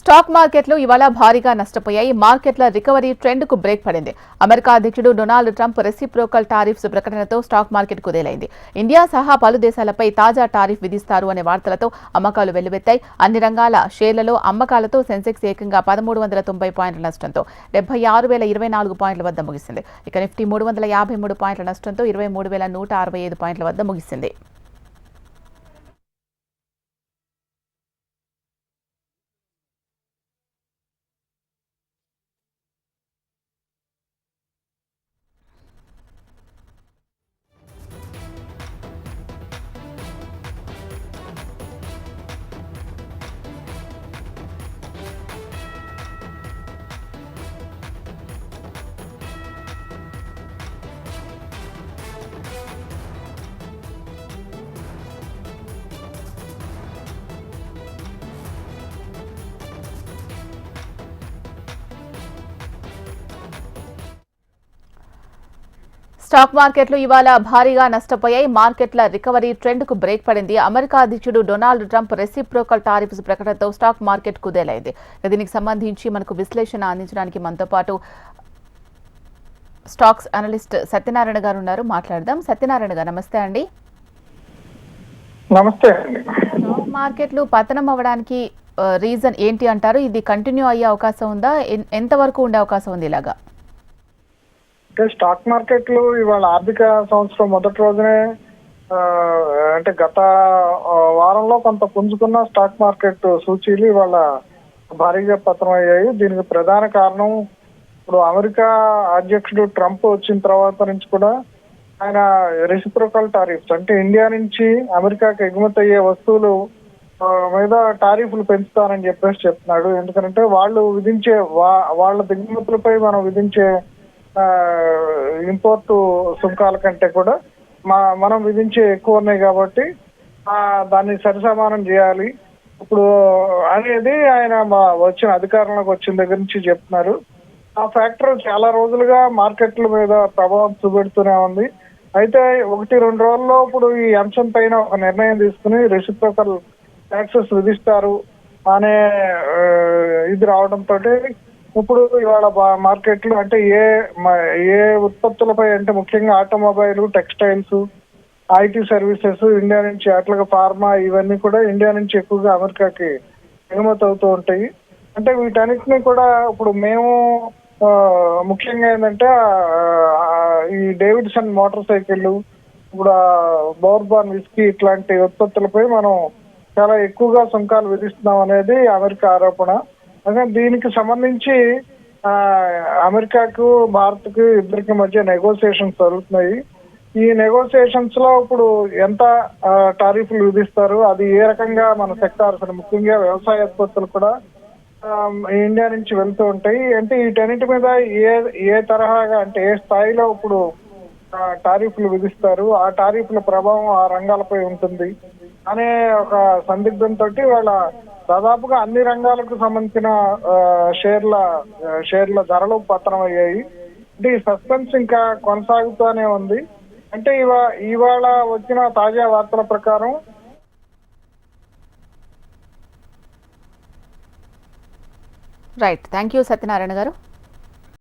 Stock మార్కెట్లు ఇవాళ భారీగా నష్టపోయాయి. మార్కెట్ల రికవరీ ట్రెండ్ కు బ్రేక్ పడింది. అమెరికా అధ్యక్షుడు డొనాల్డ్ ట్రంప్ రెసిప్రోకల్ టారిఫ్స్ ప్రకటనతో స్టాక్ మార్కెట్ కుదేలైంది. ఇండియా సహా పలు దేశాలపై తాజా టారిఫ్ విధిస్తారు అనే వార్తలతో అమ్మకాలు వెల్లువెత్తాయి. అన్ని రంగాల షేర్లలో అమ్మకాలతో సెన్సెక్స్ ఏకంగా 1390 పాయింట్ల నష్టంతో 76,024 పాయింట్ల వద్ద ముగిసింది. ఇక నిఫ్టీ 353 పాయింట్ల నష్టంతో 23,165 పాయింట్ల వద్ద ముగిసింది. స్టాక్ మార్కెట్లు ఇవాళ భారీగా నష్టపోయాయి. మార్కెట్ల రికవరీ ట్రెండ్ కు బ్రేక్ పడింది. అమెరికా అధ్యక్షుడు డొనాల్డ్ ట్రంప్ రెసిప్రోకల్ టారిఫ్స్ ప్రకటనతో స్టాక్ మార్కెట్ కుదేలైంది. దీనికి సంబంధించి మనకు విశ్లేషణ అందించడానికి మనతో పాటు స్టాక్స్ అనలిస్ట్ సత్యనారాయణ గారు ఉన్నారు. మాట్లాడదాం. సత్యనారాయణ గారు నమస్తే అండి. నమస్తే అండి. స్టాక్ మార్కెట్లు పతనం అవ్వడానికి రీజన్ ఏంటి అంటారు? ఇది కంటిన్యూ అయ్యే అవకాశం ఉందా? ఎంతవరకు ఉండే అవకాశం ఉంది ఇలాగా? అంటే స్టాక్ మార్కెట్లు ఇవాళ ఆర్థిక సంవత్సరం మొదటి రోజునే అంటే గత వారంలో కొంత పుంజుకున్న స్టాక్ మార్కెట్ సూచీలు ఇవాళ భారీగా పతనం అయ్యాయి. దీనికి ప్రధాన కారణం ఇప్పుడు అమెరికా అధ్యక్షుడు ట్రంప్ వచ్చిన తర్వాత నుంచి కూడా ఆయన రెసిప్రోకల్ టారిఫ్స్ అంటే ఇండియా నుంచి అమెరికాకి ఎగుమతి అయ్యే వస్తువులు మీద టారిఫ్లు పెంచుతానని చెప్పేసి చెప్తున్నాడు. ఎందుకంటే వాళ్ళు విధించే వాళ్ళ దిగుమతులపై మనం విధించే ఇంపోర్టు సుంకాల కంటే కూడా మనం విధించే ఎక్కువ ఉన్నాయి కాబట్టి దాన్ని సరిసమానం చేయాలి ఇప్పుడు అనేది ఆయన వచ్చిన అధికారంలోకి వచ్చిన దగ్గర నుంచి చెప్తున్నారు. ఆ ఫ్యాక్టర్ చాలా రోజులుగా మార్కెట్ల మీద ప్రభావం చూపెడుతూనే ఉంది. అయితే 1-2 రోజుల్లో ఇప్పుడు ఈ అంశం పైన ఒక నిర్ణయం తీసుకుని రెసిప్రోకల్ ట్యాక్సెస్ విధిస్తారు అనే ఇది రావడంతో ఇప్పుడు ఇవాళ మార్కెట్లు అంటే ఏ ఉత్పత్తులపై అంటే ముఖ్యంగా automobile, textiles, IT services India నుంచి అట్లాగే ఫార్మా ఇవన్నీ కూడా ఇండియా నుంచి ఎక్కువగా అమెరికాకి ఎగుమతి అవుతూ ఉంటాయి. అంటే వీటన్నిటిని కూడా ఇప్పుడు మేము ముఖ్యంగా ఏంటంటే ఈ డేవిడ్సన్ మోటార్ సైకిళ్ళు, ఇప్పుడు బోర్బాన్ విస్కీ ఇట్లాంటి ఉత్పత్తులపై మనం చాలా ఎక్కువగా సుంకాలు విధిస్తున్నాం అనేది అమెరికా ఆరోపణ. అదే దీనికి సంబంధించి అమెరికాకు భారత్కు ఇద్దరికి మధ్య నెగోసియేషన్స్ జరుగుతున్నాయి. ఈ నెగోసియేషన్స్ లో ఇప్పుడు ఎంత టారిఫ్లు విధిస్తారు, అది ఏ రకంగా మన సెక్టార్స్ ముఖ్యంగా వ్యవసాయ ఉత్పత్తులు కూడా ఇండియా నుంచి వెళ్తూ ఉంటాయి. అంటే వీటన్నిటి మీద ఏ తరహాగా అంటే ఏ స్థాయిలో ఇప్పుడు టారిఫ్లు విధిస్తారు, ఆ టారిఫ్ల ప్రభావం ఆ రంగాలపై ఉంటుంది అనే ఒక సందిగ్ధంతో వాళ్ళ దాదాపుగా అన్ని రంగాలకు సంబంధించిన షేర్ల ధరలు పతనం అయ్యాయి. అంటే ఈ సస్పెన్స్ ఇంకా కొనసాగుతూనే ఉంది. అంటే ఇవాళ వచ్చిన తాజా వార్తల ప్రకారం రైట్. థ్యాంక్ యూ సత్యనారాయణ గారు.